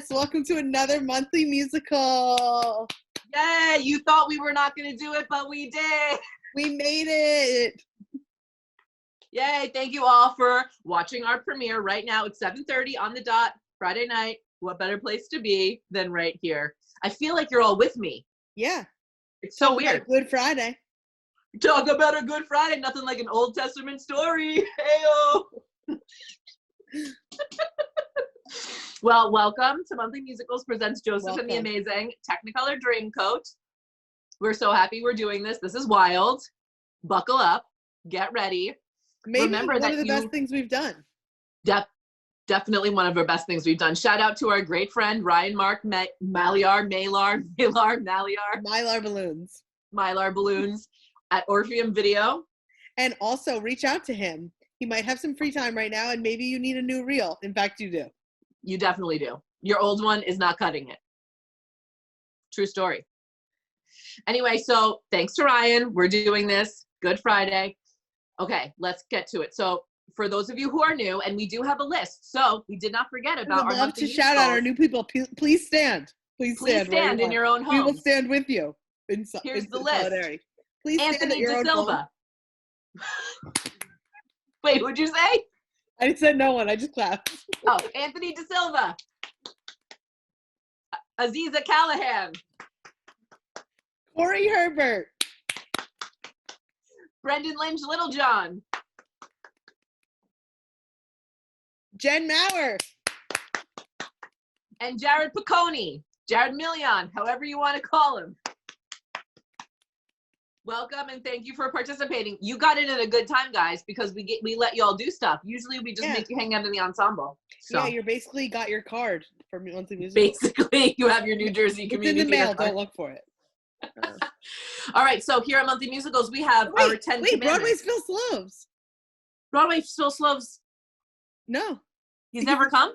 Yes, welcome to another monthly musical. Yay, you thought we were not going to do it, but we did. We made it. Yay, thank you all for watching our premiere right now. It's 7:30 on the dot, Friday night. What better place to be than right here? I feel like you're all with me. Yeah. It's so weird. Good Friday. Talk about a Good Friday. Nothing like an Old Testament story. Heyo. Well, welcome to Monthly Musicals presents Joseph and the Amazing Technicolor Dreamcoat. We're so happy we're doing this. This is wild. Buckle up. Get ready. Maybe Remember one of the best things we've done. Definitely one of our best things we've done. Shout out to our great friend Ryan Mark Mylar Balloons at Orpheum Video. And also reach out to him. He might have some free time right now and maybe you need a new reel. In fact, you do. You definitely do. Your old one is not cutting it. True story. Anyway, so thanks to Ryan. We're doing this. Good Friday. Okay, let's get to it. So for those of you who are new, and we do have a list, so we did not forget about our monthly musicals. Love to shout out our new people. Please stand. Please stand in your own home. We will stand with you. Here's the list. Solidarity. Please Anthony De Silva. Wait, what'd you say? I said no one. I just clapped. Oh, Anthony De Silva. Aziza Callahan. Corey Herbert. Brendan Lynch Littlejohn. Jen Maurer. And Jared Piccone. Jared Million, however you want to call him. Welcome and thank you for participating. You got in at a good time, guys, because we let y'all do stuff. Usually we just make you hang out in the ensemble. So. Yeah, you're basically got your card for monthly music. Basically, you have your New Jersey community. It's in the mail. Don't look for it. All right, so here at Monthly Musicals, we have our 10 commandments. Broadway's Phil Sloves. Broadway's Phil Sloves? No. He's never come?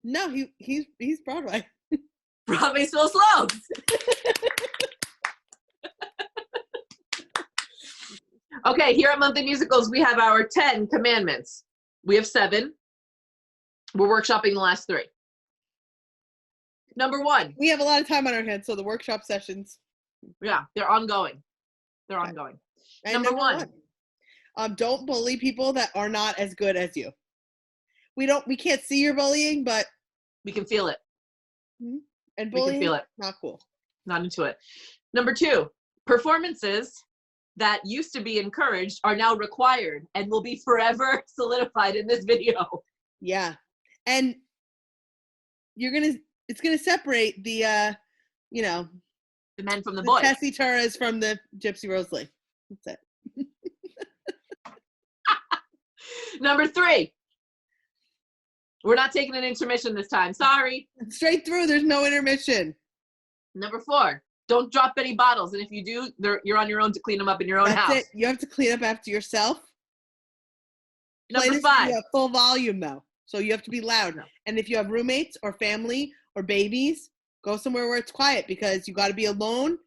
No, he's Broadway. Broadway's Phil Sloves. Okay, here at Monthly Musicals, we have our 10 commandments. We have 7. We're workshopping the last 3. Number 1. We have a lot of time on our hands, so the workshop sessions. Yeah, they're ongoing. They're ongoing. And number one. Don't bully people that are not as good as you. We can't see your bullying, but we can feel it. And bullying, we can feel it. Not cool. Not into it. Number 2, performances that used to be encouraged are now required and will be forever solidified in this video. Yeah. And it's gonna separate the the men from the boys. Tessie Torres from the Gypsy Rose Lee. That's it. Number 3. We're not taking an intermission this time. Sorry. Straight through. There's no intermission. Number 4. Don't drop any bottles. And if you do, you're on your own to clean them up in your own house. That's it. You have to clean up after yourself. Number 5. Full volume, though. So you have to be loud. No. And if you have roommates or family or babies, go somewhere where it's quiet because you got to be alone.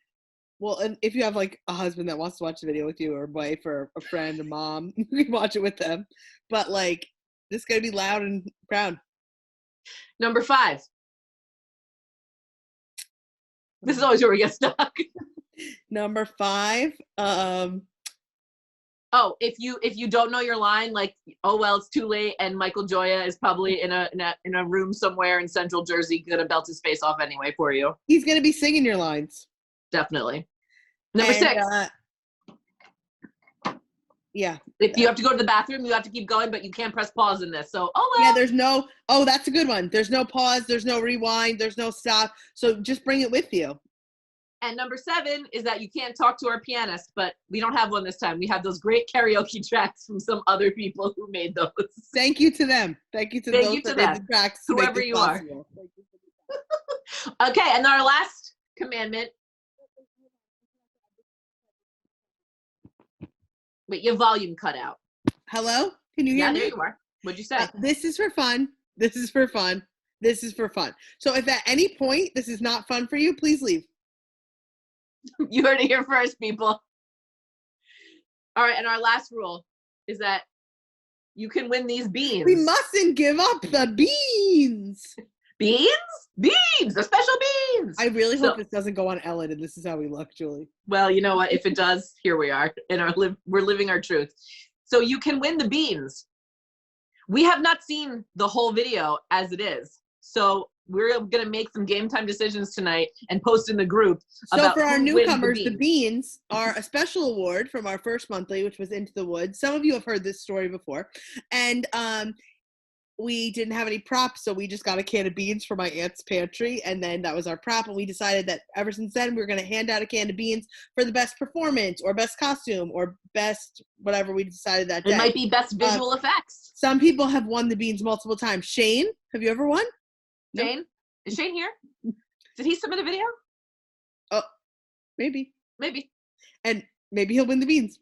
Well, and if you have like a husband that wants to watch the video with you or a wife or a friend or mom, you can watch it with them. But like, this got to be loud and proud. Number 5. This is always where we get stuck. Number 5. Oh, if you don't know your line, like, oh well, it's too late, and Michael Joya is probably in a room somewhere in Central Jersey, gonna belt his face off anyway for you. He's gonna be singing your lines. Definitely. Number 6. Yeah. If you have to go to the bathroom, you have to keep going, but you can't press pause in this. So, oh well. Yeah, there's no. Oh, that's a good one. There's no pause. There's no rewind. There's no stop. So just bring it with you. And number 7 is that you can't talk to our pianist, but we don't have one this time. We have those great karaoke tracks from some other people who made those. Thank you to them. Thank you to Thank those you to that them. made the tracks. Whoever you are. Okay, and our last commandment. Wait, your volume cut out. Hello? Can you hear me? Yeah, there you are. What'd you say? This is for fun. This is for fun. This is for fun. So if at any point this is not fun for you, please leave. You heard it here first, people. All right, and our last rule is that you can win these beans. We mustn't give up the beans. Beans? Beans! The special beans! I really hope this doesn't go on Ellen and this is how we look, Julie. Well, you know what? If it does, here we are. We're living our truth. So you can win the beans. We have not seen the whole video as it is. So we're going to make some game time decisions tonight and post in the group. So for our newcomers, the beans are a special award from our first monthly, which was Into the Woods. Some of you have heard this story before. And we didn't have any props, so we just got a can of beans from my aunt's pantry, and then that was our prop. And we decided that ever since then, we were going to hand out a can of beans for the best performance or best costume or best whatever we decided that day. It might be best visual effects. Some people have won the beans multiple times. Shane, have you ever won? Shane? Nope. Is Shane here? Did he submit a video? Oh, maybe. Maybe. And maybe he'll win the beans.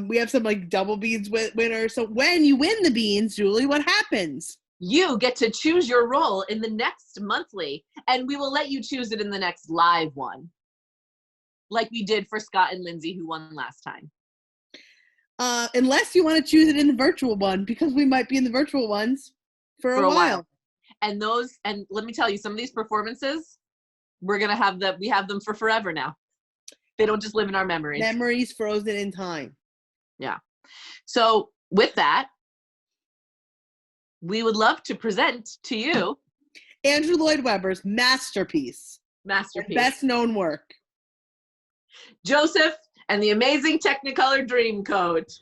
We have some like double beans winners. So when you win the beans, Julie, what happens? You get to choose your role in the next monthly, and we will let you choose it in the next live one, like we did for Scott and Lindsay, who won last time. Unless you want to choose it in the virtual one, because we might be in the virtual ones for a while. And let me tell you, some of these performances, we have them for forever now. They don't just live in our memories. Memories frozen in time. Yeah. So with that, we would love to present to you Andrew Lloyd Webber's masterpiece. Best known work. Joseph and the amazing Technicolor Dreamcoat.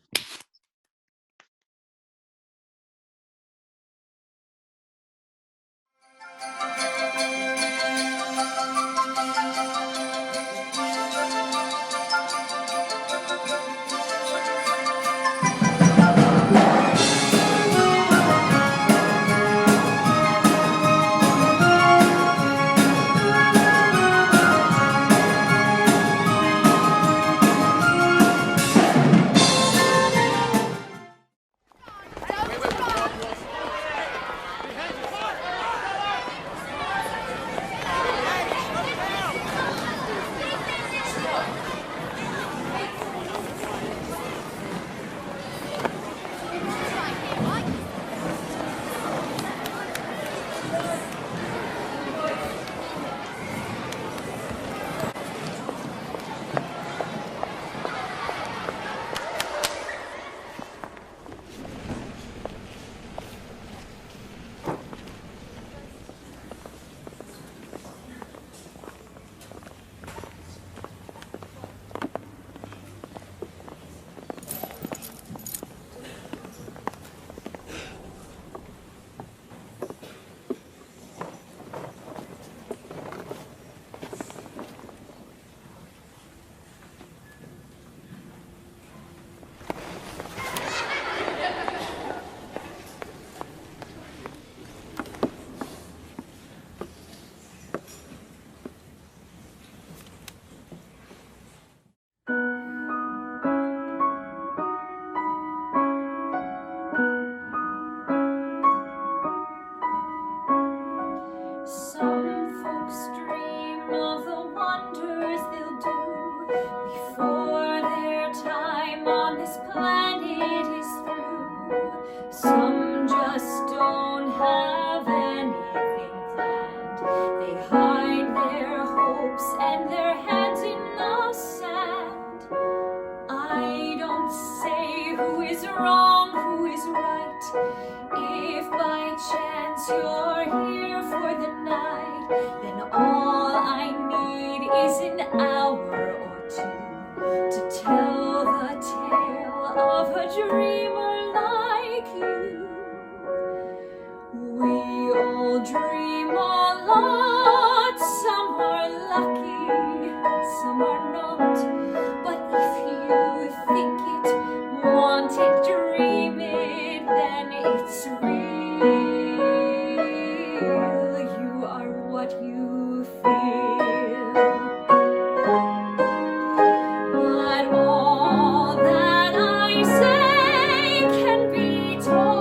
But all that I say can be told.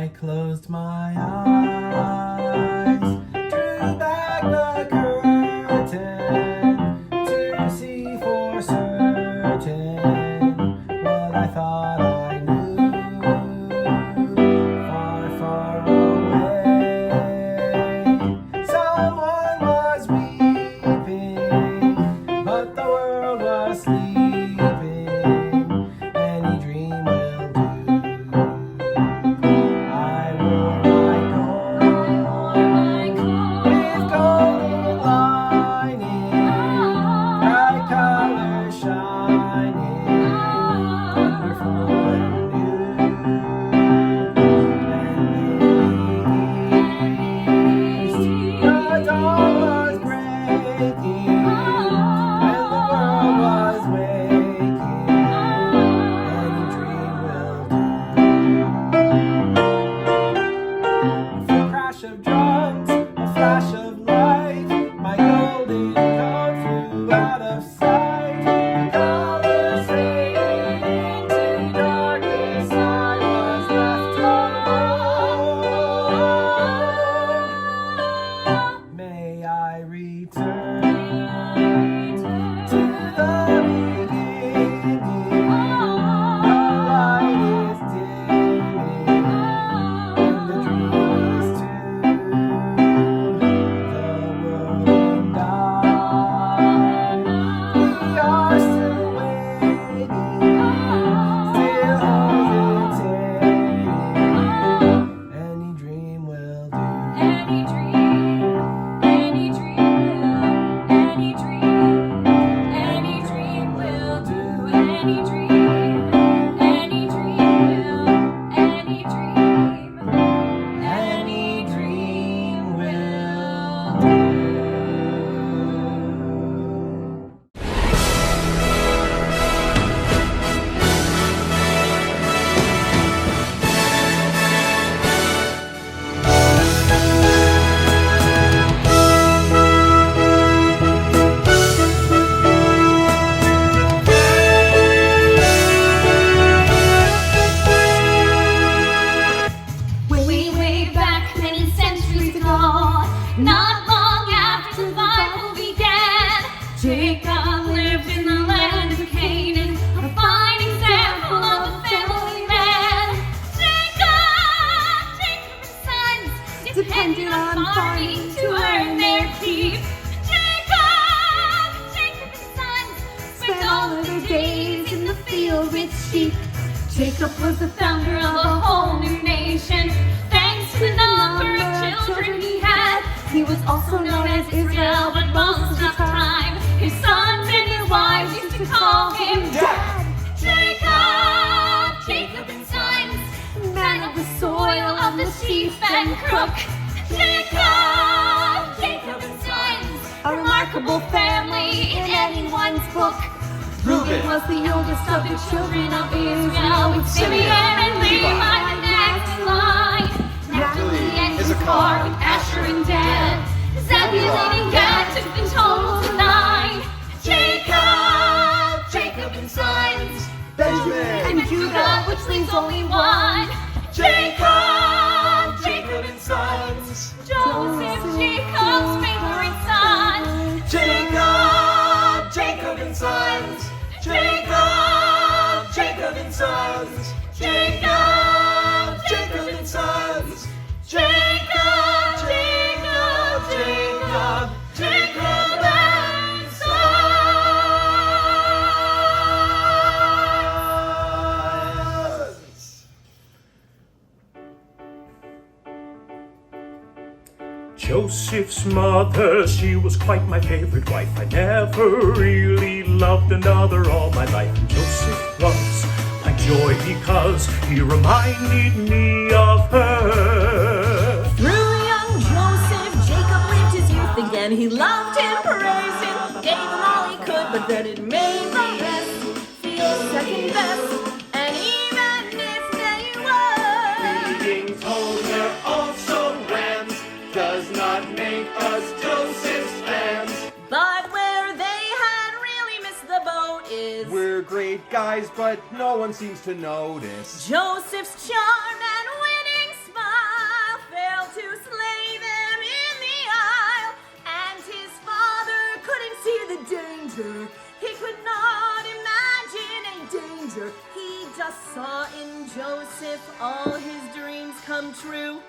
I closed my eyes, drew back the curtain to see for certain what I thought I knew. Far, far away, someone was weeping, but the world was sleeping. Any dream will do. I wore my coat with golden lining, bright colors shining, wonderful and new. And in the dawn was breaking, and the world was waking. Any dream will do. A crash of drums, a flash of light, my golden coat flew out of sight. The colors faded into darkness, I was left alone. May I return to the beginning? The light is dimming, and the dream is too. The world and I, we are still waiting, still hesitating. Any dream will do. Any dream will do. Any dream will. Any dream will do. Way back many centuries ago, not long after survival began, Jacob lived in the land of Canaan, a fine example of a family man. Jacob and sons depended on farming to earn their keep. Jacob and sons spent all of their days in the field with sheep. Jacob was the founder of a whole new nation. Thanks to the number of children he had, he was also known as Israel, but most of the time, his sons and his wives used to call him Dad. Jacob and sons, man of the soil, of the sheep and crook. Jacob and sons, a remarkable family in anyone's book. Reuben was the oldest of the children of Israel, with Simeon and Levi the next in line. Naphtali and Issachar with Asher and Dan. Zebulun and Gad took the total to 9. Jacob and sons. Benjamin And Judah, which leaves only one. Jacob and sons. Joseph, Jacob's favorite son. Jacob and sons. Jacob and sons. Jacob and sons. Jacob and sons. Joseph's mother, she was quite my favorite wife. I never really loved another all my life. And Joseph was my joy because he reminded me of her. Through young Joseph, Jacob lived his youth again. He loved him, praised him, gave him all he could, but then it made the rest feel second best. And even if they were Being told we're also rams does not make us Joseph's fans. but where they had really missed the boat is We're great guys, but no one seems to notice. Joseph's charm and winning smile. all his dreams come true.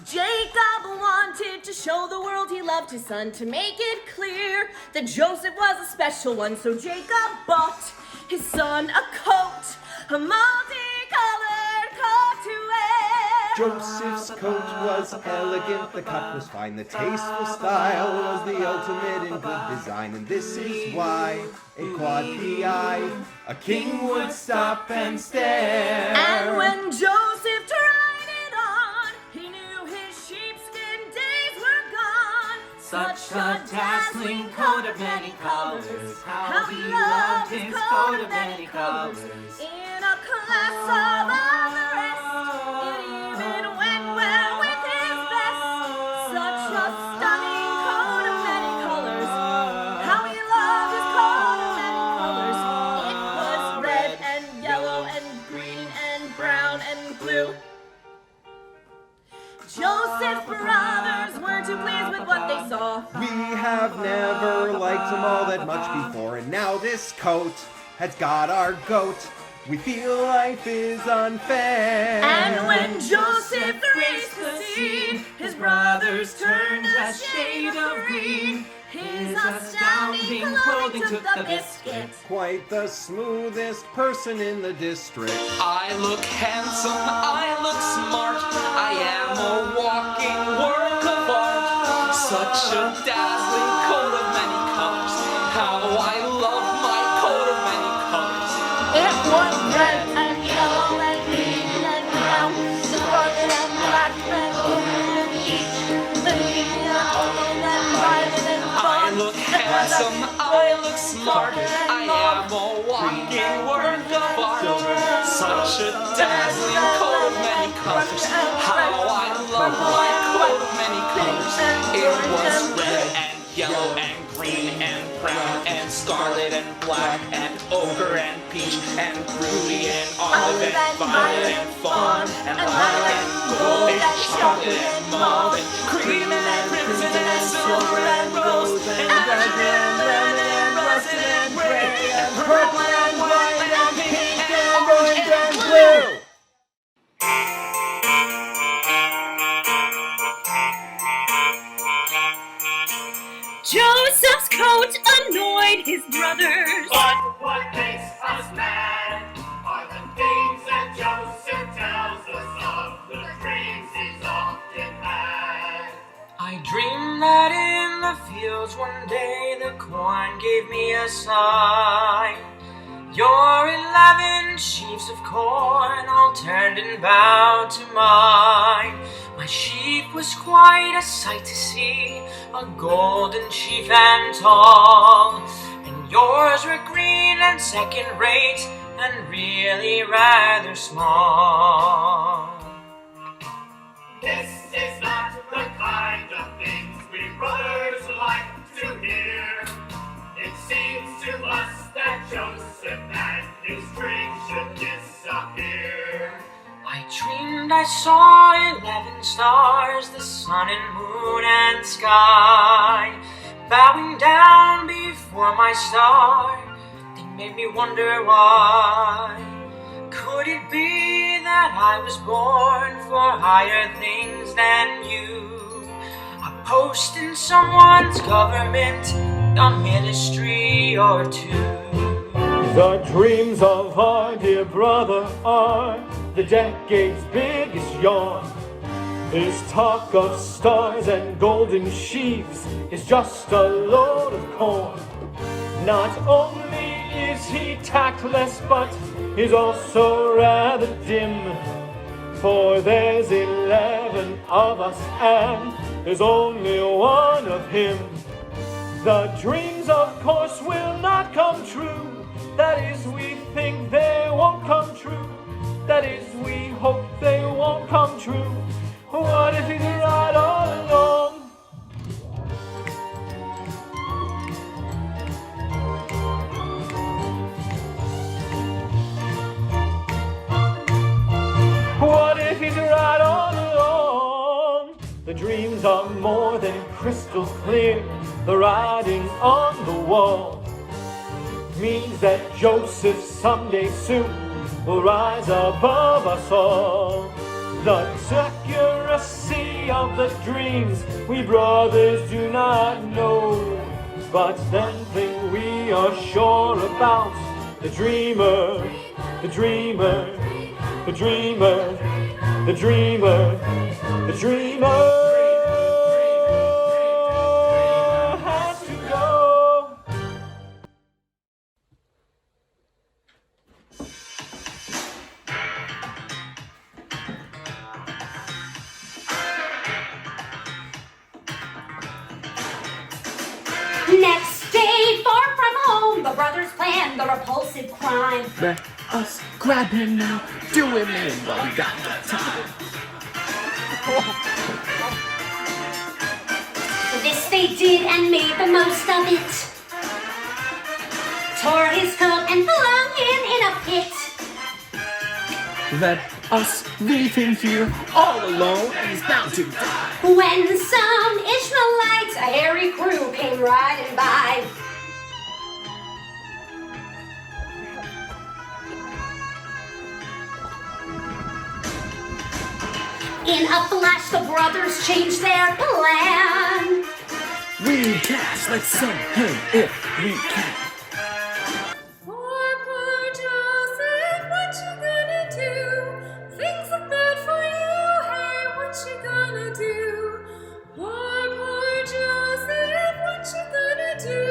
Jacob wanted to show the world he loved his son, to make it clear that Joseph was a special one. So Jacob bought his son a coat, a multicolored coat to wear. Joseph's coat was elegant, the cut was fine, the tasteful style was the ultimate in good design. And this is why it caught the eye, a king would stop and stare. And when Joseph tried it on, he knew his sheepskin days were gone. Such a dazzling coat of many colors, how he loved his coat of many colors. In a class of all the rest, it even went well with his best. Such a stunning coat of many colors, how he loved his coat of many colors. It was red and yellow and green and brown and blue. Joseph's brothers weren't too pleased with what they saw. We have never liked him all that much before, and now this coat has got our goat. We feel life is unfair. And when Joseph graced the scene, his brothers turned a shade of green. His astounding clothing took the biscuit. Quite the smoothest person in the district. I look handsome, I look smart, I am a walking work of art. Such a dazzling coat of many colors, how I love my coat of many colors. It was red and yellow and green and brown, scarlet and black and blue and peach, living and old and violet and I look handsome, I look smart, I am a walking work of art. Such a dazzling coat of many colors, how I love my coat of many colors. It was red and yellow and green and brown and scarlet and black and ochre and peach and ruby and olive and violet and fawn and lilac and gold and chocolate and mauve and cream and crimson and silver and rose and red and russet and gray and purple and white and pink and orange and blue. Joseph's coat annoyed his brothers. But what makes us mad are the things that Joseph tells us of, the dreams he's often had. I dreamed that in the fields one day the corn gave me a sign. Your 11 sheaves of corn all turned and bowed to mine. My sheaf was quite a sight to see, a golden sheaf and tall, and yours were green and second rate and really rather small. This is not the kind of things we brothers like to hear. It seems to us that Joseph and his dreams should disappear. I dreamed I saw 11 stars, the sun and moon and sky, bowing down before my star. They made me wonder why. Could it be that I was born for higher things than you? A post in someone's government, a ministry or two. The dreams of our dear brother are the decade's biggest yawn. His talk of stars and golden sheaves is just a load of corn. Not only is he tactless, but he's also rather dim. For there's 11 of us and there's only one of him. The dreams, of course, will not come true. That is, we think they won't come true. That is, we hope they won't come true. What if he's right all along? What if he's right all along? The dreams are more than crystal clear. The writing on the wall means that Joseph someday soon will rise above us all. The accuracy of the dreams we brothers do not know, but one thing we are sure about: the dreamer, the dreamer, the dreamer, the dreamer, the dreamer has to go. Next day, far from home, the brothers plan the repulsive crime. Let us grab him now, do him in while we got the time. This they did and made the most of it. Tore his coat and flung him in a pit. Let us leave him here all alone, and he's bound to die. When some Ishmaelites, a hairy crew, came riding by. In a flash, the brothers changed their plan. We cast, let's send him if we can. Poor Joseph, what you gonna do? Things look bad for you, hey, what you gonna do? Poor Joseph, what you gonna do?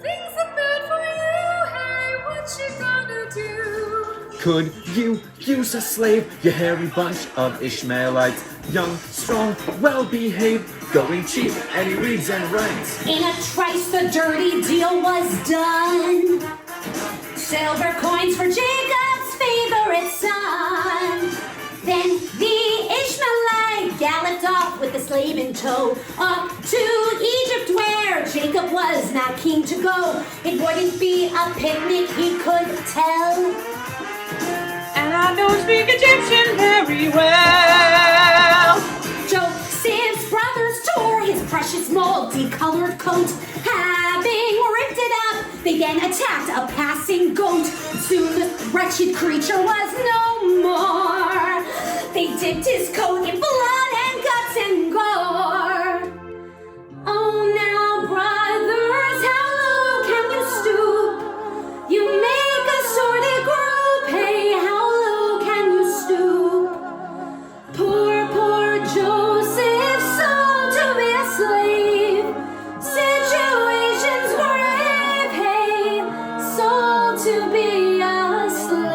Things look bad for you, hey, what you gonna do? Could you use a slave, you hairy bunch of Ishmaelites? Young, strong, well-behaved, going cheap, and he reads and writes. In a trice, the dirty deal was done. Silver coins for Jacob's favorite son. Then the Ishmaelite galloped off with the slave in tow, up to Egypt where Jacob was not keen to go. It wouldn't be a picnic, he could tell. And I don't speak Egyptian very well. Joseph's brothers tore his precious multicolored coat. Having ripped it up, they then attacked a passing goat. Soon the wretched creature was no more. They dipped his coat in blood and guts and gore. Oh, now, brothers, how low can you stoop? You make a sordid group, hey, how low can you stoop? Poor Joseph, sold to be a slave. Situation's grave, hey, sold to be a slave.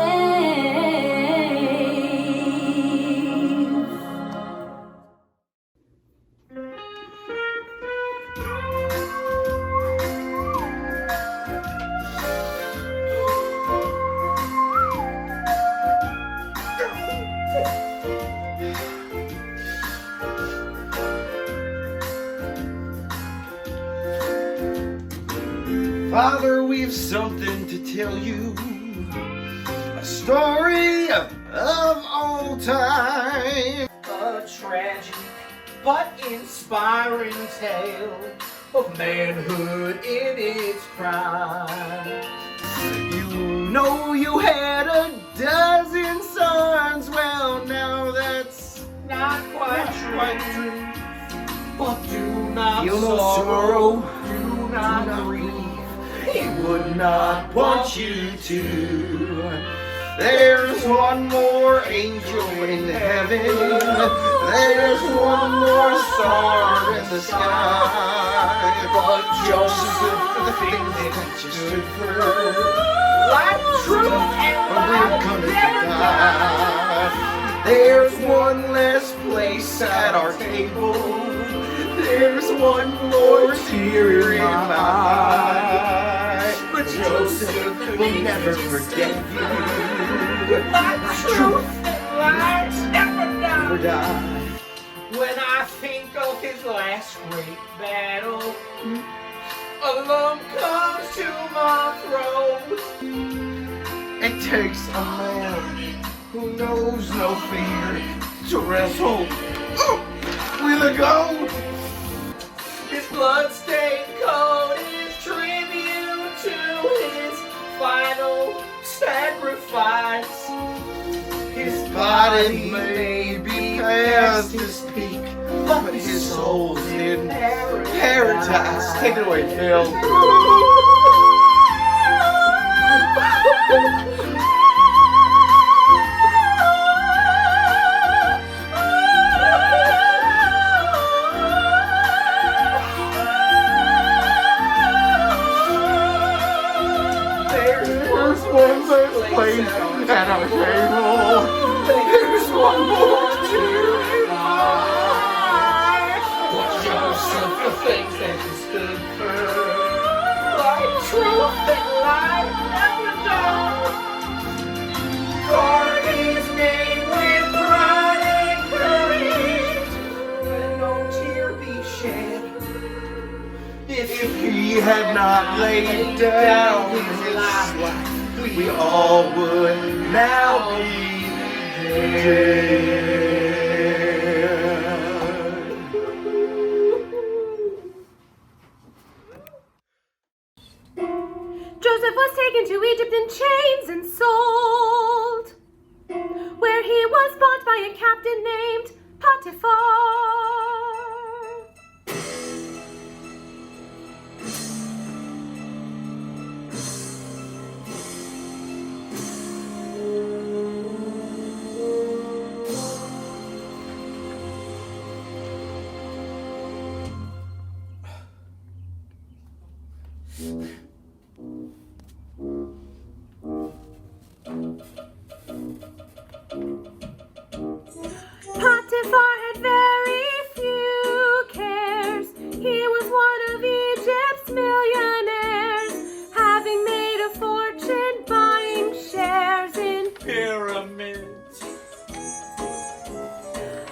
Father, we've something to tell you. A story of old time. A tragic but inspiring tale of manhood in its prime. You know you had a dozen sons. Well, now that's Not quite true. But do not Feel no sorrow, sorrow, do not grieve. He would not want you to. There's one more angel in heaven. There's one more star in the sky. But Joseph, the thing that you stood for, Like truth and we're life gonna never die. There's one less place at our table. There's one more tear in my eye. But Joseph will never forget you. Like truth and lies never Never die. die. When I think of his last great battle, a lump comes to my throat. It takes a man who knows no fear to wrestle with a goat. His blood-stained coat is tribute to his final sacrifice. body may be past his peak, but his soul's in paradise. Take it away, Phil. There's one less place at our table. There's one more to find. Joseph, the things that you stood for, like truth and life never done. Carve his name with pride and courage. Let no tear be shed. If he had not laid down his life, we all would now be dead. Joseph was taken to Egypt in chains and sold, where he was bought by a captain named Potiphar. Potiphar had very few cares. He was one of Egypt's millionaires, having made a fortune buying shares in Pyramids.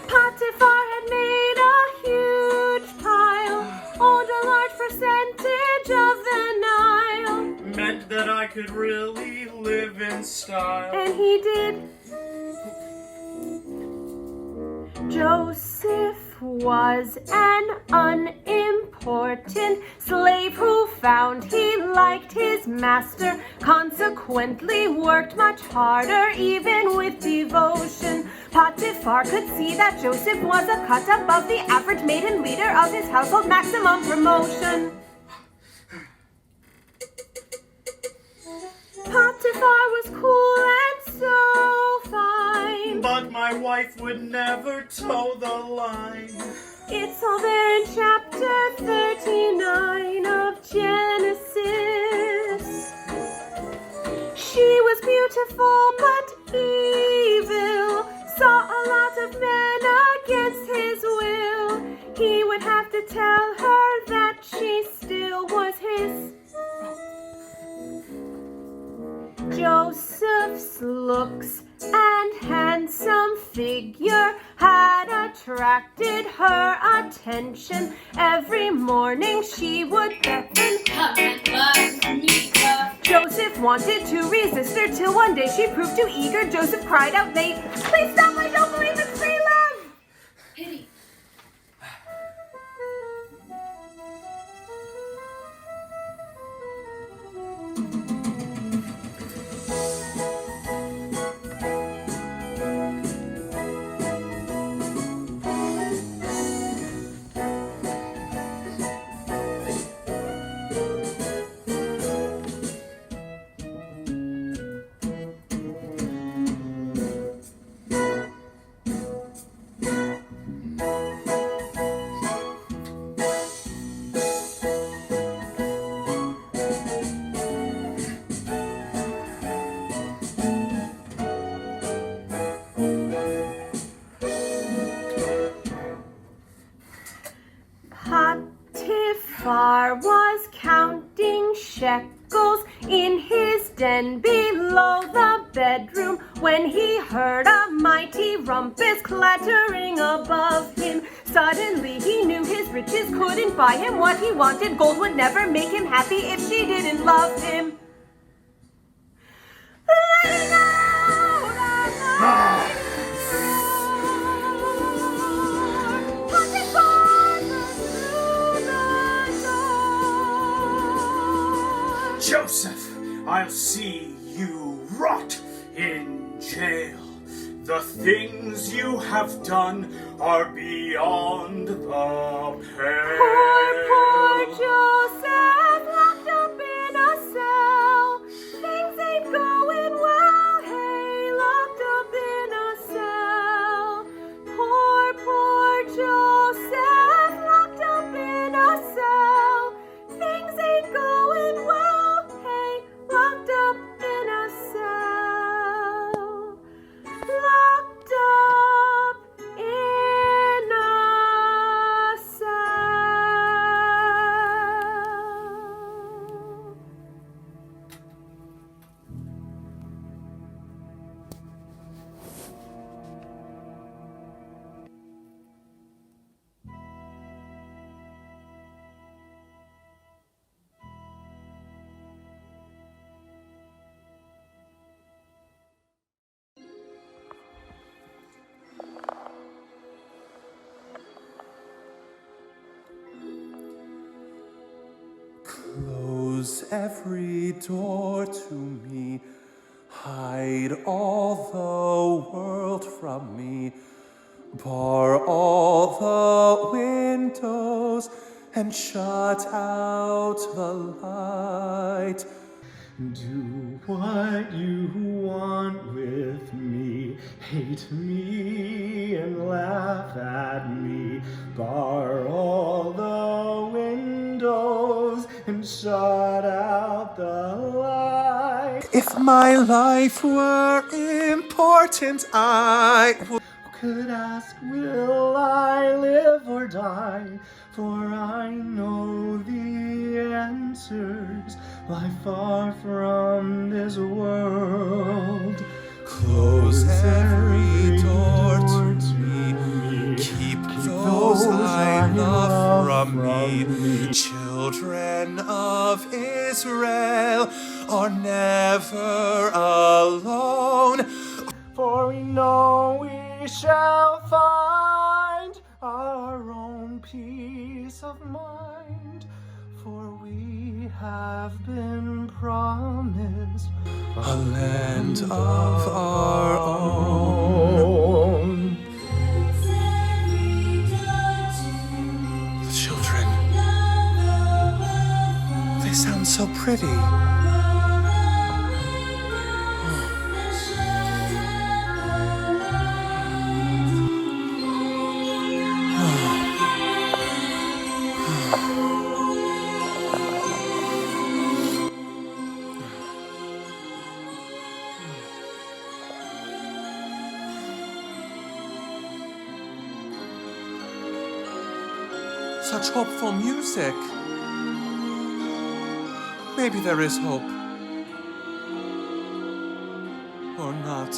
Potiphar had made a huge pile, owned a large percentage of the Nile, Meant that I could really live in style. and he did. Joseph was an unimportant slave who found he liked his master, consequently worked much harder, even with devotion. Potiphar could see that Joseph was a cut above the average, made him leader of his household, maximum promotion. Potiphar was cool and so fine. But my wife would never toe the line. It's all there in chapter 39 of Genesis. She was beautiful but evil, saw a lot of men against his will. He would have to tell her that she still was his. Joseph's looks and handsome figure had attracted her attention. Every morning she would beckon. Joseph wanted to resist her till one day she proved too eager. Joseph cried out late, "Please stop, I don't believe in free love!" Pity. Potiphar was counting shekels in his den below the bedroom when he heard a mighty rumpus clattering above him. Suddenly he knew his riches couldn't buy him what he wanted. Gold would never make him happy if she didn't love him. Joseph, I'll see you rot in jail. The things you have done are beyond the pale. Poor Joseph, locked up in a cell. Things ain't going well, hey, locked up in a cell. Poor Joseph, locked up in a cell. Things ain't going well, hey, locked up in a cell. Locked up in a cell. Close every door to me, hide all the world from me, bar all the windows and shut out the light. Do what you want with me, hate me and laugh at me, bar all the windows and shut out the light. If my life were important, I could ask, will I live or die? For I know the answers lie far from this world. Close every door to me, keep those I love from me. Children of Israel are never alone, for we know we shall find our own peace of mind, for we have been promised a land of our own. The children, they sound so pretty. Such hopeful music. Maybe there is hope. Or not.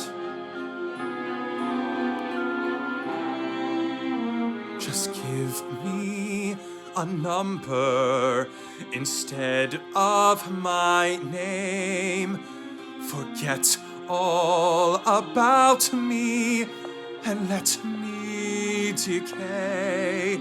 Just give me a number instead of my name. Forget all about me and let me decay.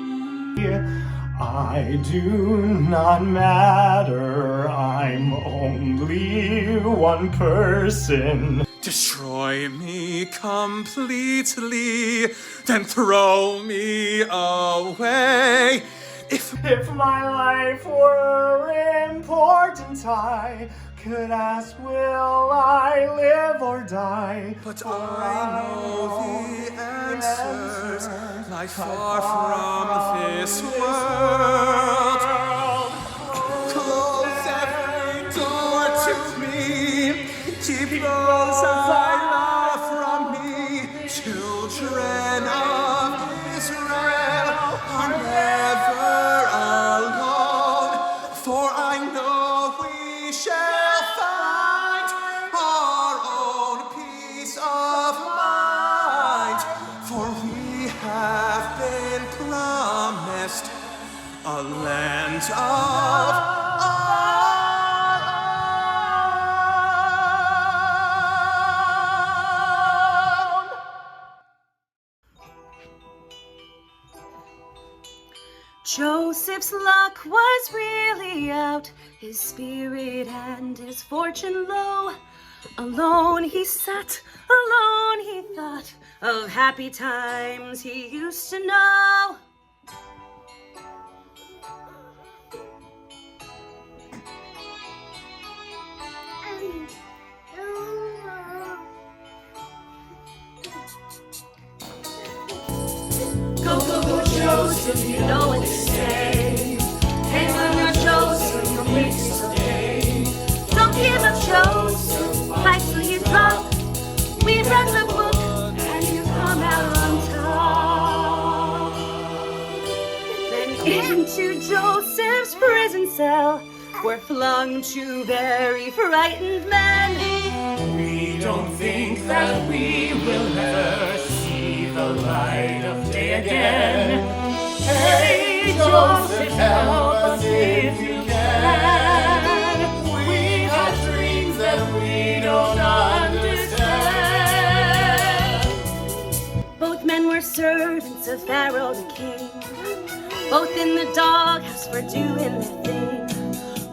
I do not matter, I'm only one person. Destroy me completely, then throw me away. If my life were important, I could ask, will I live or die? But I know the answers lie far from this world. Close every door to me, keep those I love from me. Children of Israel are never alone, for I know we shall find our own peace of mind, for we have been promised a land of our own. Joseph's luck was really out, his spirit and his fortune low. Alone he sat, alone he thought of happy times he used to know. Go, go, go, Joseph, you know what they say. Hang on your Joseph, you'll make it someday. Don't give up, Joseph, fight till you drop. We read the book, and you come out on top. Then into Joseph's prison cell were flung two very frightened men. We don't think that we will ever see the light of day again. Hey, Joseph, help us if you can. We have dreams that we don't understand. Both men were servants of Pharaoh the king, both in the doghouse for doing their thing.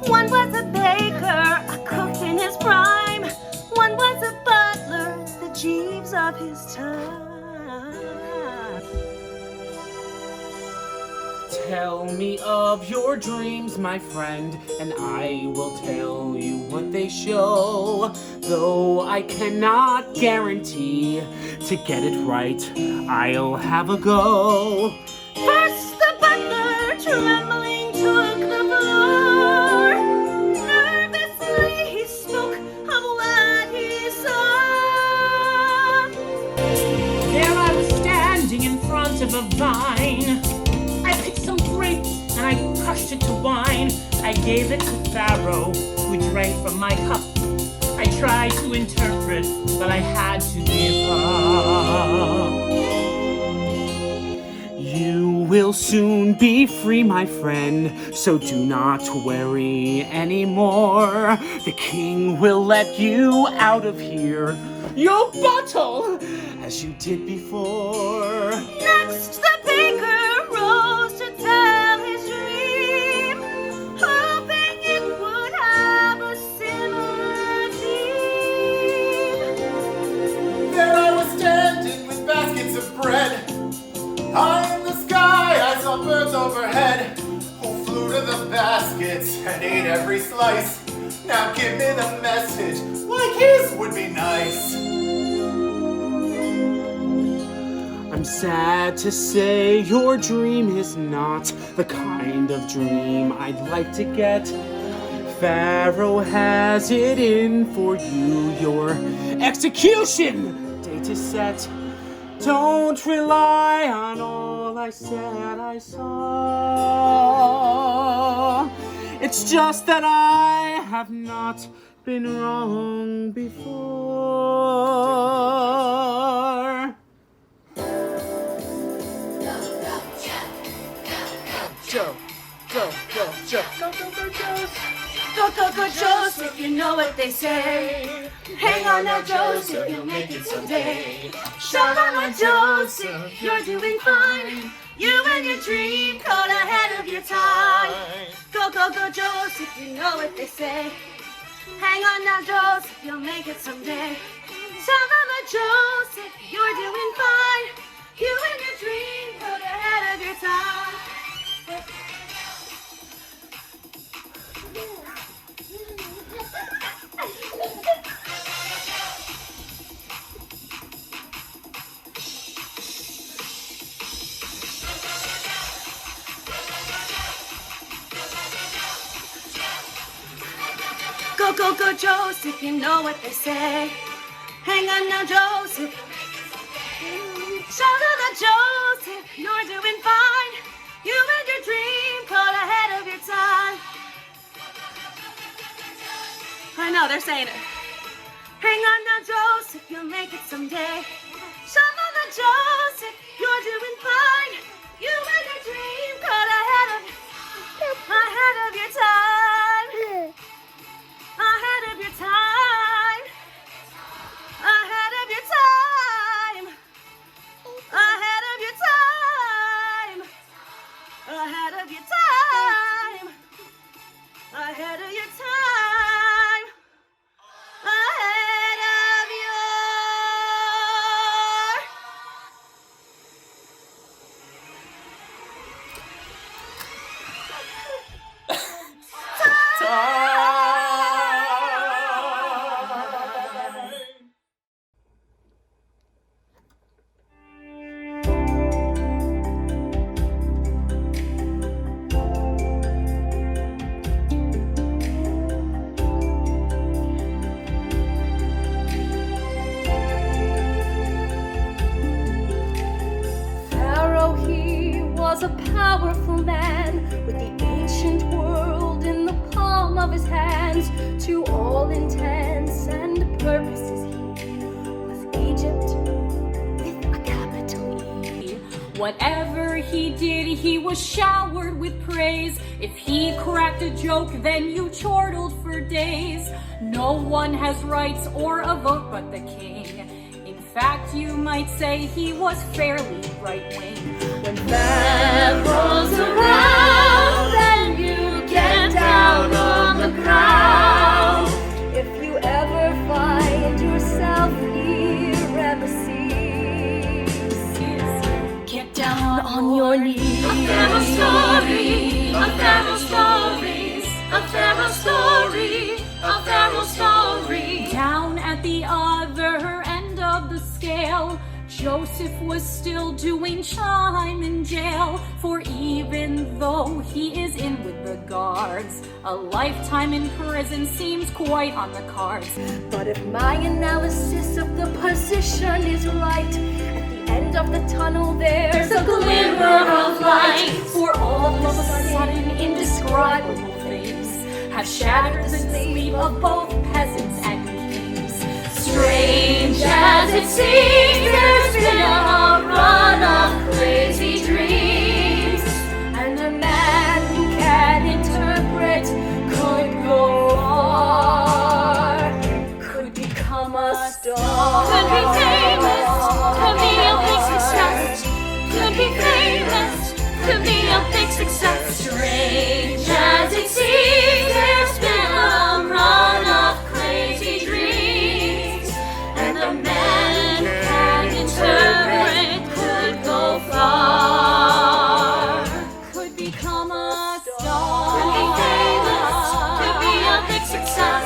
One was a baker, a cook in his prime. One was a butler, the Jeeves of his time. Tell me of your dreams, my friend, and I will tell you what they show. Though I cannot guarantee to get it right, I'll have a go. First the butler, trembling, took the floor. Nervously he spoke of what he saw. There I was standing in front of a vine. I picked some grapes and I crushed it to wine. I gave it to Pharaoh, who drank from my cup. I tried to interpret, but I had to give up. You will soon be free, my friend, so do not worry anymore. The king will let you out of here. You bottle, as you did before. Next the baker rose to tell his dream, hoping it would have a similar theme. There I was standing with baskets of bread. High in the sky, I saw birds overhead who flew to the baskets and ate every slice. Now give me the message, like his would be nice. I'm sad to say your dream is not the kind of dream I'd like to get. Pharaoh has it in for you, your execution date is set. Don't rely on all I said I saw. It's just that I have not been wrong before. Joe, go, go, Joe. Go, go, go, Joseph. Go, go, go, Joseph, you know what they say. Hang on now, Joseph, you'll make it someday. Shalom, Joseph, you're doing fine. You and your dream coat ahead of your time. Go, go, go, Joseph, you know what they say. Hang on now, Joseph, you'll make it someday. Shalom, Joseph, you're doing fine. You and your dream coat ahead of your time. Go, go, go, Joseph, you know what they say. Hang on now, Joseph. Shout out, Joseph, you're doing fine. You and your dream caught ahead of your time. I know, they're saying it. Hang on now, Joseph, you'll make it someday. Shout out, Joseph, you're doing fine. You and your dream caught ahead of your time. Ahead of your time. Ahead of your time. Ahead of your time. Ahead of your time. Ahead of your time. Ahead of your was a powerful man with the ancient world in the palm of his hands. To all intents and purposes, he was Egypt with a capital E. Whatever he did, he was showered with praise. If he cracked a joke, then you chortled for days. No one has rights or a vote but the king. In fact, you might say he was fairly right-wing. When that rolls around, then you get down on the ground. If you ever find yourself near Ramesses, get down on your knees. A pharaoh story, a pharaoh stories, a pharaoh story, a pharaoh story. Down at the other end of the scale, Joseph was still doing time in jail. For even though he is in with the guards, a lifetime in prison seems quite on the cards. But if my analysis of the position is right, at the end of the tunnel there's a glimmer of light. For all of a sudden indescribable things have shattered the sleep of both peasants and kings. Strange as it seems, there's been a run of crazy dreams, and a man who can interpret could go far, could become a star, Could be famous, could be a big success. Could be famous, could be a big success. Strange as it seems, there's been a run of crazy dreams, and a man who can interpret could go far, Could become a could be star. famous, could be a big success,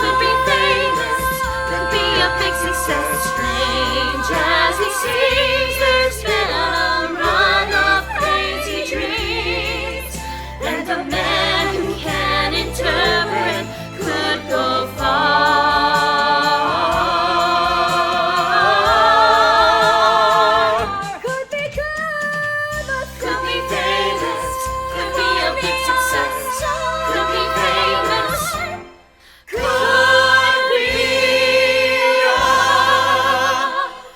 could be famous, could be a big success. Strange as it seems, there's been a run of crazy dreams, and a man who can interpret could go far. Could become a could be famous, could be a big success, could be famous, could be a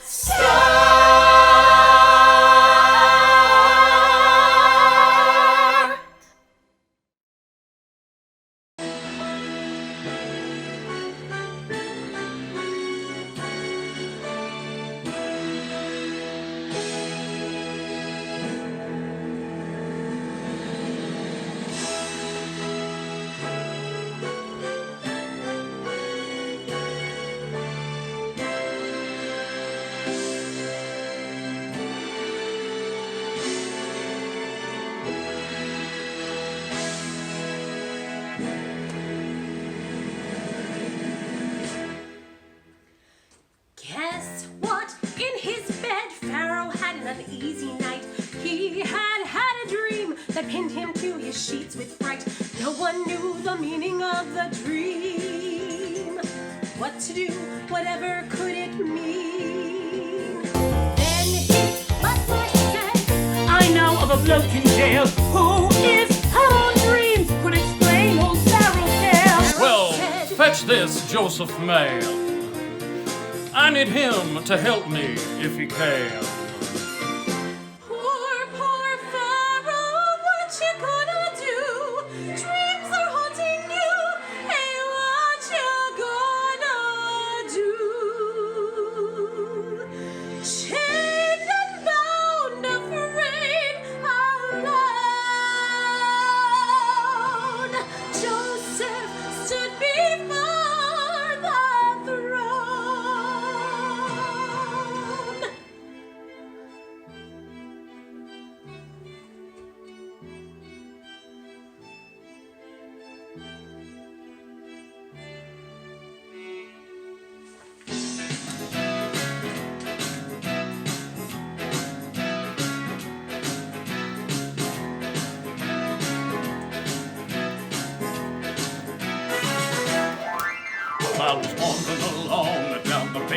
star. Guess what? In his bed, Pharaoh had an uneasy night. He had had a dream that pinned him to his sheets with fright. No one knew the meaning of the dream. What to do, whatever could it mean? Then his butler said, I know of a bloke in jail who is on dreams, could explain old Pharaoh's tale. Well, fetch this Joseph Mail. I need him to help me if he can. Poor Pharaoh, what you gonna do? Dreams are haunting you. Hey, what you gonna do? Chained and bound, afraid, alone, Joseph stood before the throne.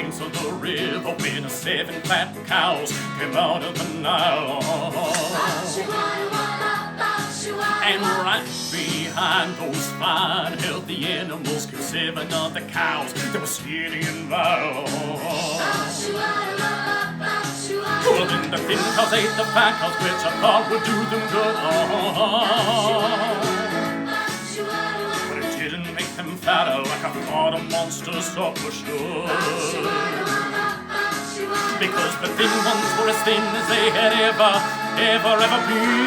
banks of the river when 7 fat cows came out of the Nile. And right behind those fine, healthy animals came 7 of the cows that were skinny and vile. Well, then the thin cows ate the fat cows, which I thought would do them good. But it didn't make them fatter like I thought a monster supper should. Because the thin ones were as thin as they had ever been.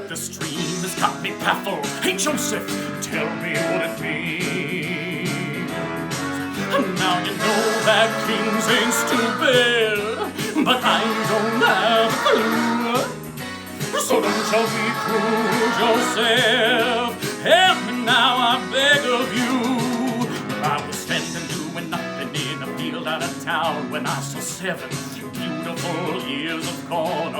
The stream has got me baffled. Hey, Joseph, tell me what it means. Now you know that kings ain't stupid, but I don't have a clue. So don't you be cruel, Joseph. Help me now, I beg of you. I was standing doing nothing in a field out of town when I saw 7 beautiful ears of corn.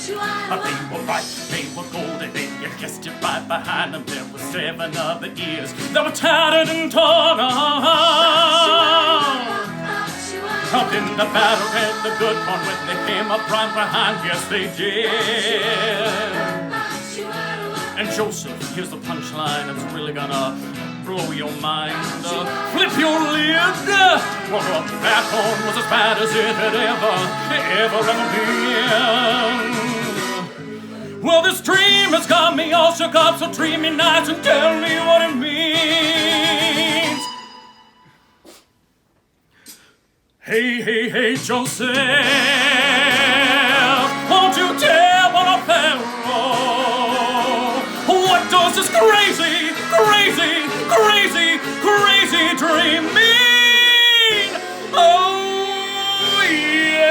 They were ripe, they were golden, and you guessed it, right behind them there were 7 other ears that were tattered and torn. Up in the battle with the good corn when they came up right behind, yes they did. And Joseph, here's the punchline, it's really gonna blow your mind. Flip your lid! Well, the back corn was as bad as it had ever been. Well, this dream has got me all shook up, so dream me nice and tell me what it means. Hey, Joseph, won't you tell what a Pharaoh? What does this crazy dream mean? Oh, yeah!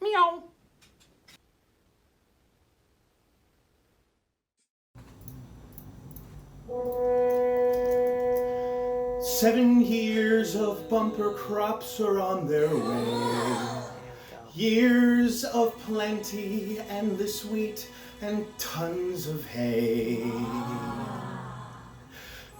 Meow. 7 years of bumper crops are on their way. Years of plenty, endless wheat, and tons of hay.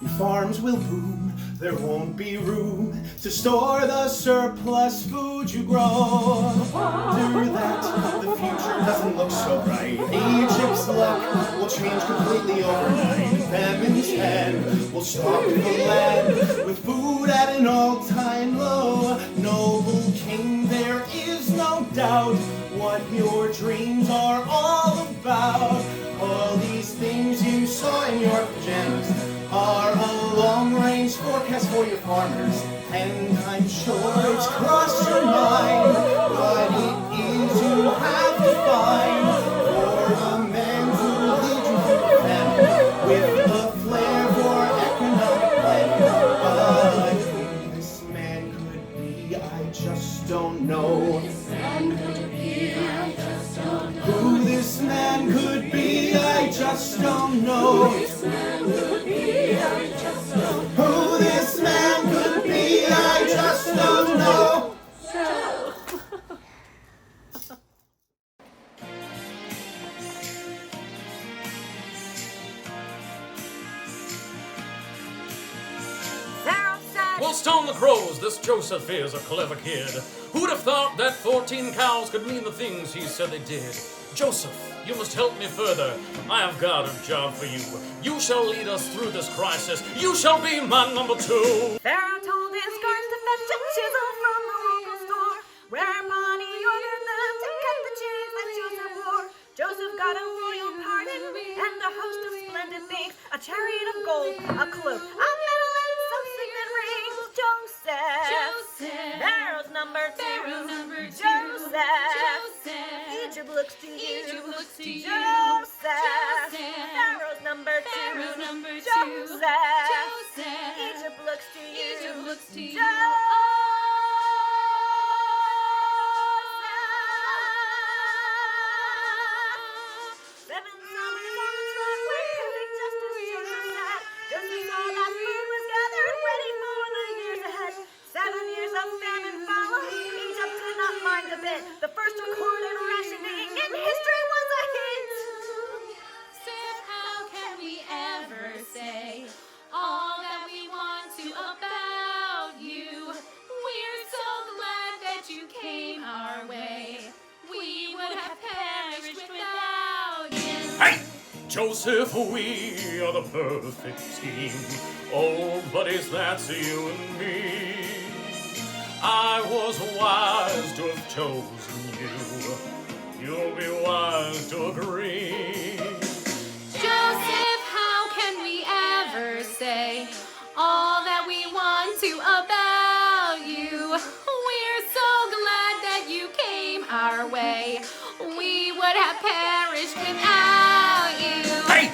Your farms will boom, there won't be room to store the surplus food you grow. Through that, the future doesn't look so bright. Egypt's luck will change completely overnight. Famine's hand will stalk the land with food at an all-time low. Noble king, there is no doubt what your dreams are all about. All these things you saw in your pajamas are a long-range forecast for your farmers, and I'm sure it's crossed your mind what it is you have to find for a man who will lead you through the famine with a flair for economic planning. But who this man could be, I just don't know. Who this man could be, I just don't know. Who this man could be, I just don't know. Well, stone the crows, this Joseph is a clever kid. Who'd have thought that 14 cows could mean the things he said they did? Joseph, you must help me further. I have got a job for you. You shall lead us through this crisis. You shall be my number 2. Pharaoh told his guards to fetch a chisel from the local store, whereupon he ordered them to cut the chains that Joseph wore. Joseph got a royal pardon and a host of splendid things, a chariot of gold, a cloak, a medal, and some signet rings. Joseph, Pharaoh's number 2. Joseph, Egypt looks to you. Joseph, Pharaoh's number 2. Joseph, Egypt looks to you. Famine followed. Joseph, we are the perfect team. Oh, buddies, that's you and me. I was wise to have chosen you. You'll be wise to agree. Joseph, how can we ever say all that we want to about you? We're so glad that you came our way. We would have perished without you. Hey!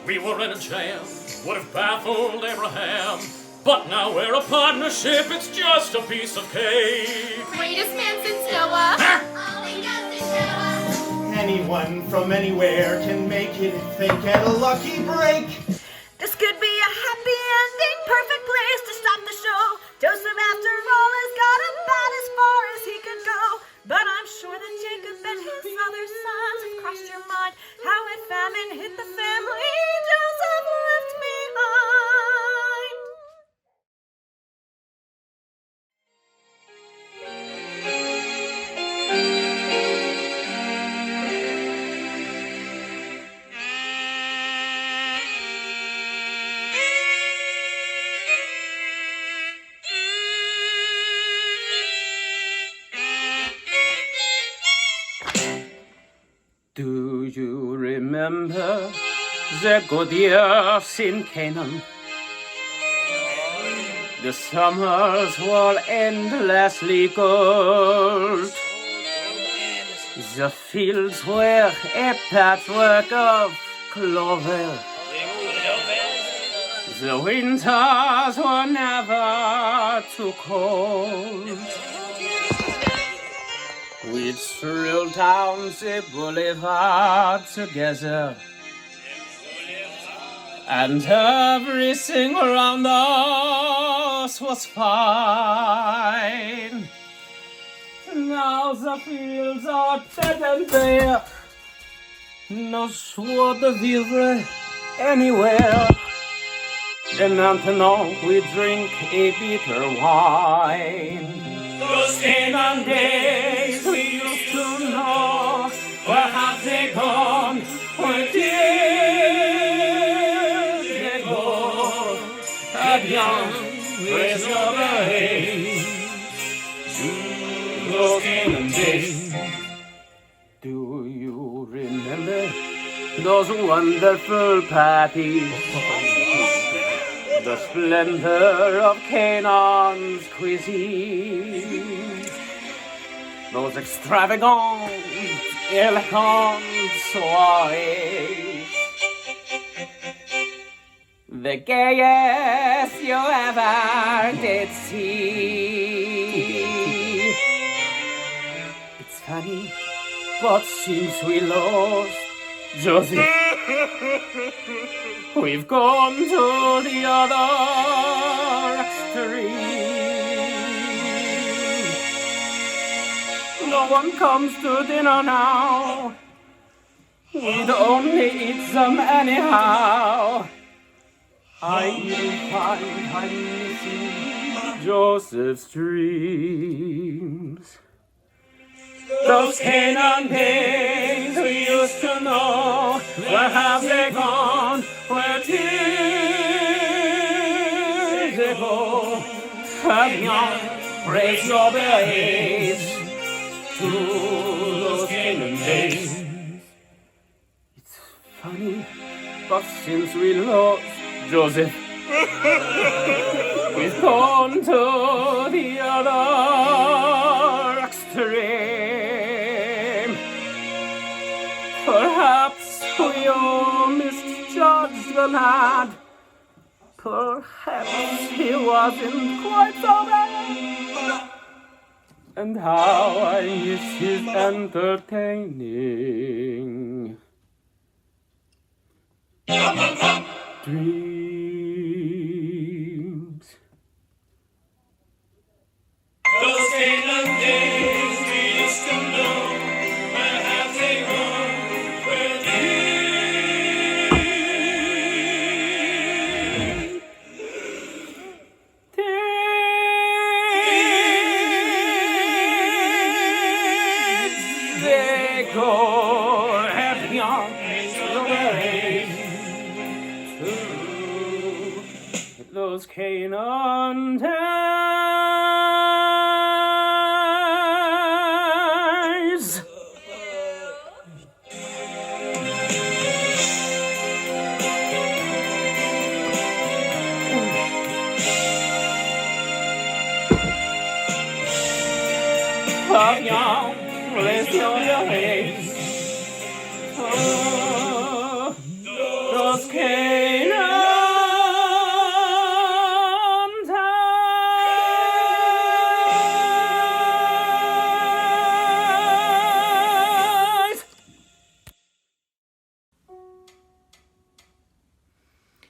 We were in a jam, would have baffled Abraham. But now we're a partnership, it's just a piece of cake. Greatest man since Noah. All he does is show us. Anyone from anywhere can make it if they get a lucky break. This could be a happy ending, perfect place to stop the show. Joseph, after all, has got about as far as he could go. But I'm sure that Jacob and his other sons have crossed your mind. How when famine hit the family, Joseph left behind. Do you remember the good years in Canaan? The summers were endlessly gold. The fields were a patchwork of clover. The winters were never too cold. We'd stroll down the boulevard together, and everything around us was fine. Now the fields are dead and bare, no joie de vivre anywhere. And maintenant we drink a bitter wine. Those Canaan days we used to know, where have they gone? Where did they go? Eh bien, raise your voice to those Canaan days. Do you remember those wonderful parties? The splendor of Canaan's cuisine, those extravagant, elegant soirees, the gayest you ever did see. It's funny, but since we lost Joseph, we've gone to the other extreme. No one comes to dinner now. We'd only eat them anyhow. I even find I'm missing Joseph's dreams. Those Canaan days we used to know, where have they gone? Where did they go? Eh bien, raise your voice to those Canaan days. It's funny, but since we lost Joseph, we've gone to the other extreme. Perhaps we all misjudged the lad. Perhaps he wasn't quite so bad. And how I miss his entertaining dreams. Those Canaan days we used to know, where have they gone? Where did they go? Eh bien, raise your voice those Canaan days. Of young, bless your days. Oh, those Canaan days.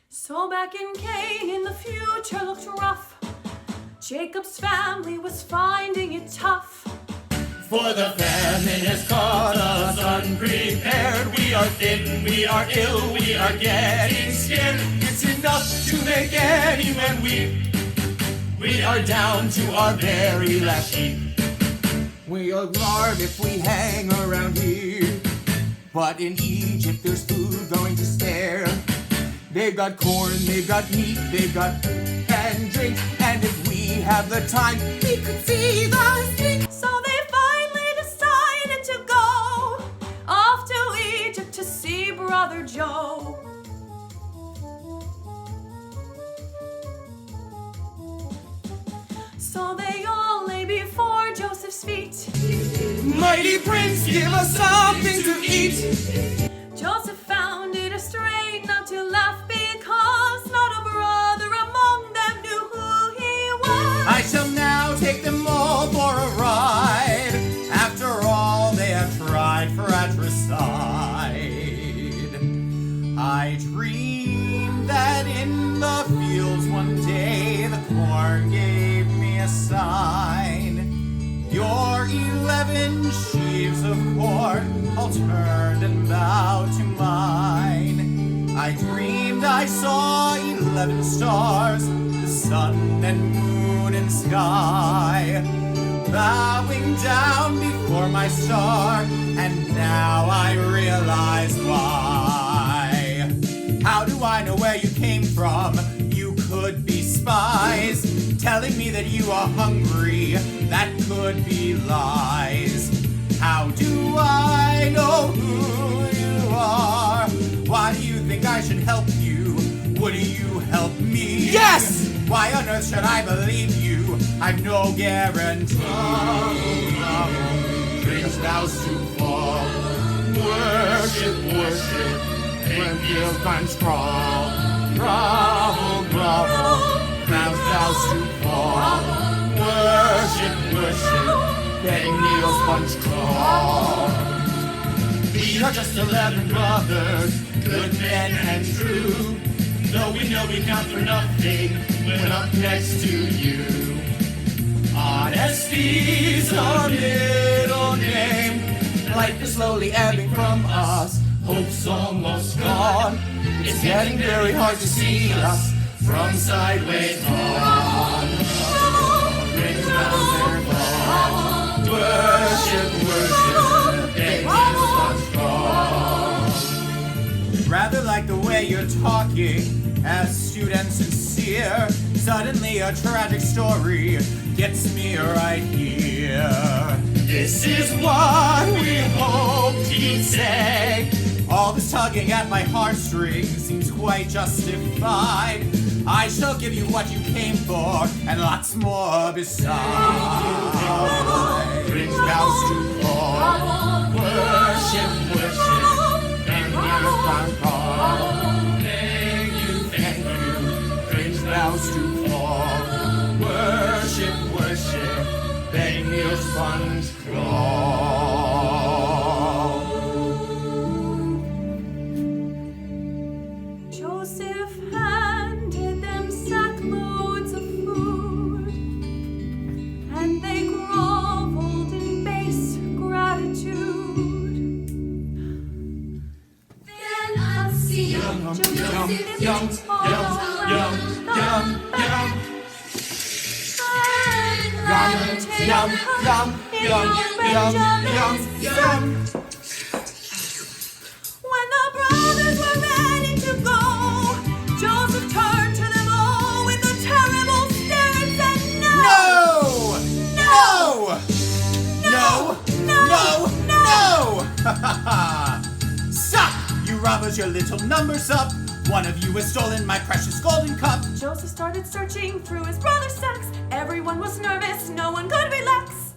So back in Canaan, the future looked rough. Jacob's family was finding it tough. For the famine has caught us unprepared. We are thin, we are ill, we are getting scared. It's enough to make any man weep. We are down to our very last sheep. We'll starve if we hang around here. But in Egypt there's food going to spare. They've got corn, they've got meat, they've got food and drink. And if we have the time, we could see the street. So they finally decided to go off to Egypt to see Brother Joe. So they all lay before Joseph's feet. Mighty prince, give us something to eat. Joseph found it a strain not to laugh because not a brother among them knew who he was. I shall now take them all for a ride. After all they have tried fratricide. I dreamed that in the fields one day the corn gave me a sign. Your 11 sheaves of corn all turned and bowed to mine. I dreamed I saw 11 stars, the sun and moon and sky, bowing down before my star, and now I realize why. How do I know where you came from? You could be spies, telling me that you are hungry. That could be lies. How do I know who you are? Why do you think I should help you? Would you help me? Yes! Why on earth should I believe you? I've no guarantee. Dreams now to fall. Worship, worship, when feels times crawl. Grovel, grovel, clouds now to fall. Worship, worship, begging Neil's punch crawl. We are just 11 brothers, good men and true. Though we know we count for nothing when up next to you. Honesty's our middle name. Life is slowly ebbing from us. Hope's almost gone. It's getting very hard to see us from sideways on. Rings round their ball. Worship, worship, they strong. Rather like the way you're talking, astute and sincere. Suddenly a tragic story gets me right here. This is what we hoped he'd say. All this tugging at my heartstrings seems quite justified. I shall give you what you came for, and lots more besides. Rings bells to fall. Worship, worship, and earth on call. Thank you, rings bells to fall. Worship, worship, begging your sponge crawl. Joseph handed them sackloads of food, and they groveled in base gratitude. Then unseen Joseph looked all around When the brothers were ready to go, Joseph turned to them all with a Stop, you robbers, your little numbers up. One of you has stolen my precious golden cup. Joseph started searching through his brother's sacks. Everyone was nervous, no one could relax.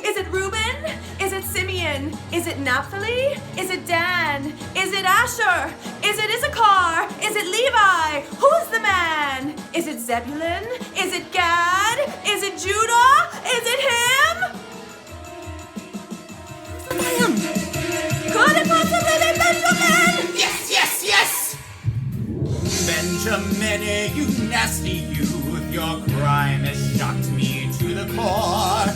Is it Reuben? Is it Simeon? Is it Naphtali? Is it Dan? Is it Asher? Is it Issachar? Is it Levi? Who's the man? Is it Zebulun? Is it Gad? Is it Judah? Is it him? Could it possibly be Benjamin? Yes, yes, yes! Benjamin, you nasty youth, your crime has shocked me to the core.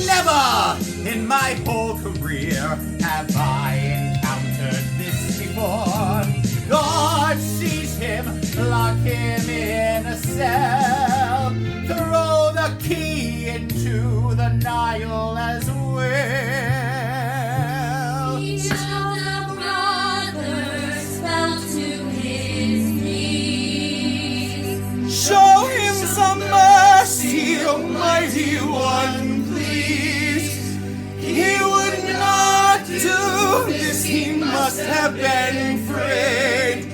Never in my whole career have I encountered this before. God seize him, lock him in a cell, throw the key into the Nile as well. Each of the brothers fell to his knees. Show him some mercy, Almighty One, please. He would not do this, he must have been afraid.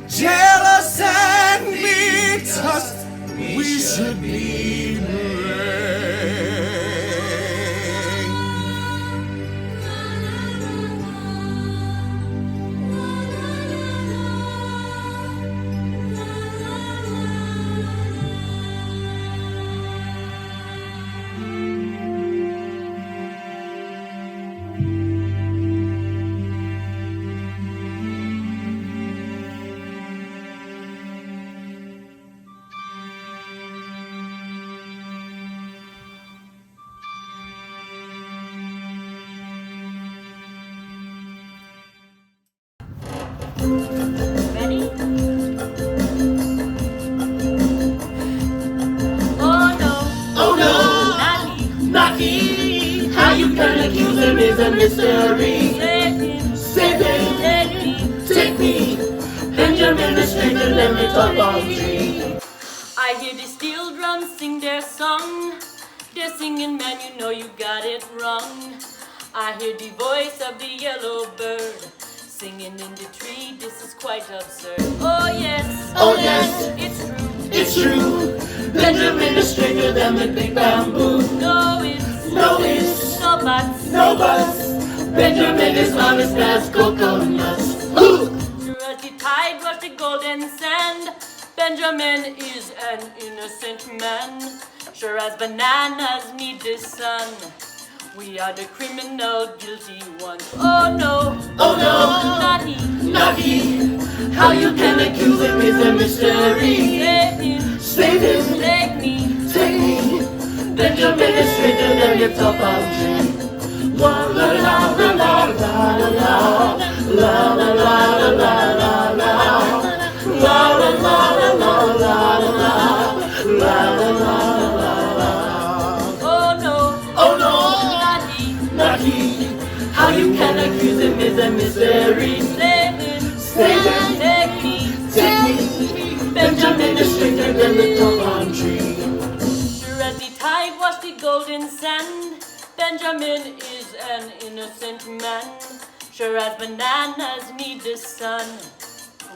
Jealous and betust, we should be brave. Ready? Oh no. Oh no, Not he. not he. How you can accuse him is a mystery. Save him. Save him, Take me. take me. Benjamin is straighter than the topaz tree. I hear the steel drums sing their song. They're singing, man, you know you got it wrong. I hear the voice of the yellow bird singing in the tree. This is quite absurd. Oh yes. Oh yes, It's true. it's true. Benjamin is straighter than the big bamboo. No ifs. No ifs, No buts. no buts. Benjamin is honest as coconuts. Ooh. Sure as the tide rushed the golden sand, Benjamin is an innocent man. Sure as bananas need the sun, we are the criminal guilty ones. Oh no, Oh no, not he. not he. How you can accuse him is a mystery. Save him. Save him, Take me. take me. Benjamin is straighter than the topaz tree. La la la la la la la la la la la la la la la la la la la. Oh no, Oh no, not he. not he. How you can accuse him is a mystery. Save him. Save him, Take me. take me. Benjamin is straighter than the topaz tree. Sure as the tide washed the golden sand, Benjamin is an innocent man. Sure as bananas need the sun,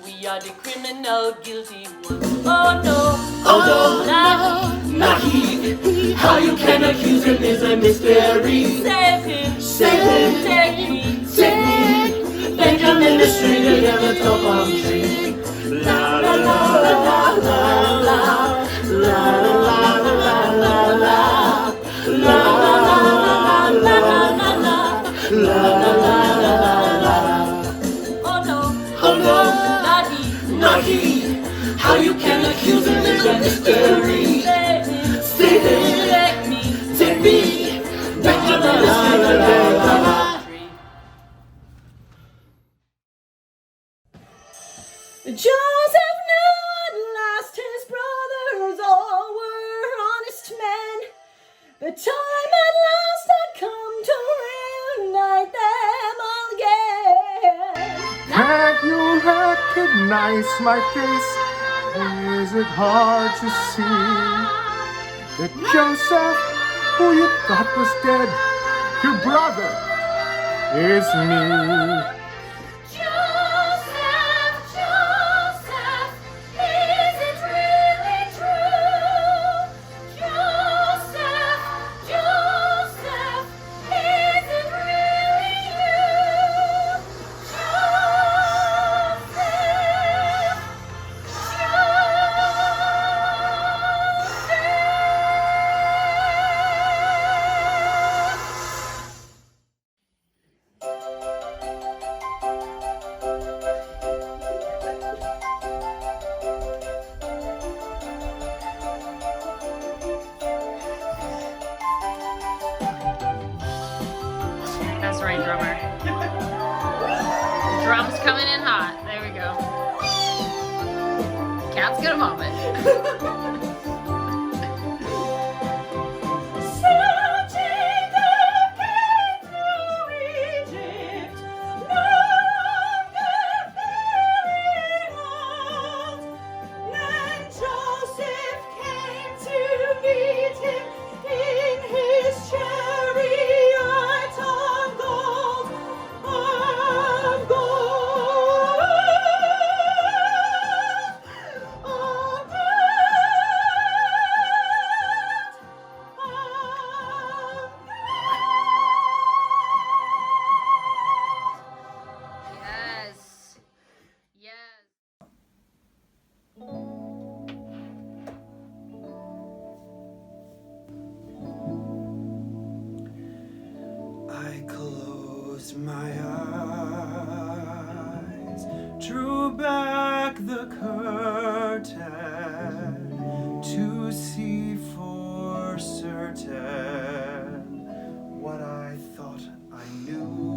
we are the criminal guilty ones. Oh no, Oh no, not he. not he. How you can accuse him is a mystery. Save him. Save him, Take me. take me. Benjamin is straighter than the topaz tree. La la la la la la la la la la la la. La la la la la la la la. Oh no, Oh no, not he. not he. How you can accuse him is a mystery. Save him. Save him, Take me. take me. Benjamin is straighter than the topaz tree. Joseph knew at last his brothers all were honest men. The time at last had come to reunite them again. Can't you recognize my face? Is it hard to see that Joseph, who you thought was dead, Your brother is me. Joseph, Joseph, is it really true? Joseph, Joseph, is it really you? That's right, drummer. Drums coming in hot. There we go. Cat's got a moment. Joseph came to meet him in his chariot of gold, of gold, of Yes. Yes. I closed my eyes, drew back the curtain to see for certain what I thought I knew.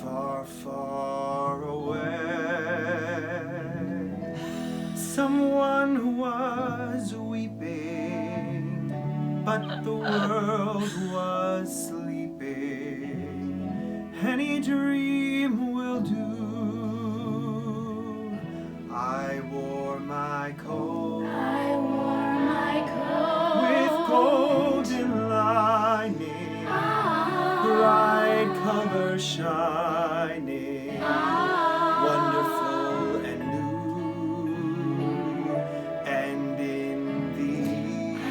Far, far away, someone was weeping, but the world was sleeping. Any dream will do. I wore my coat, with golden lining, bright color shining, wonderful and new. And in these,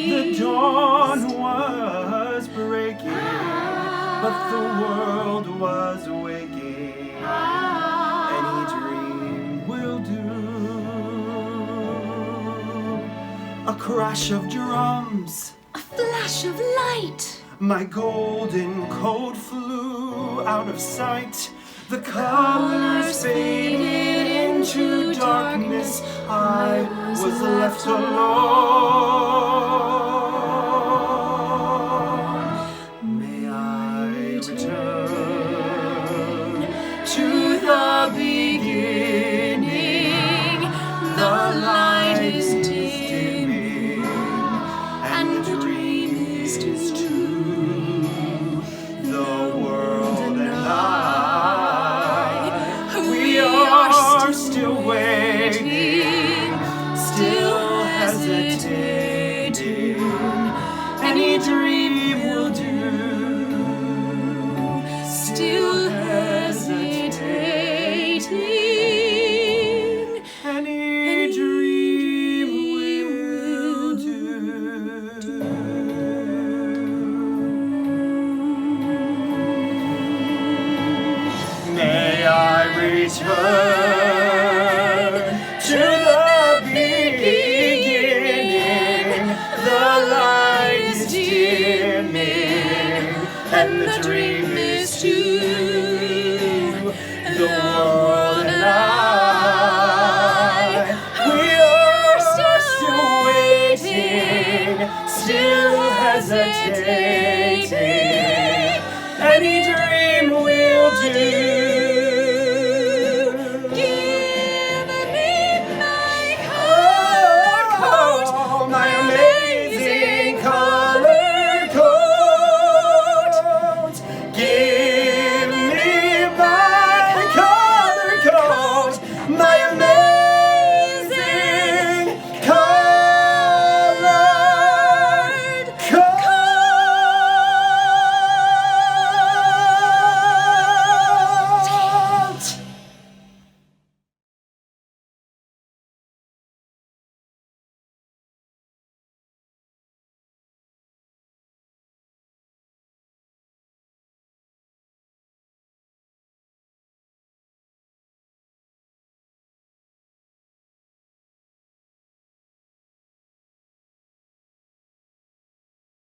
the dawn was breaking, but the world was waking. Any dream will do. A crash of drums, a flash of light. my golden coat flew out of sight. The colors faded into darkness. I was left alone. May I return to the beginning. The light is dimming, and the dream is true. The world and I, we are still waiting, still hesitating. Any dream will do. Still hesitating. Any dream will do. May I return to the beginning. The light is dimming, and the dream is true. The world and I, we are still waiting, still hesitating. Any dream will do.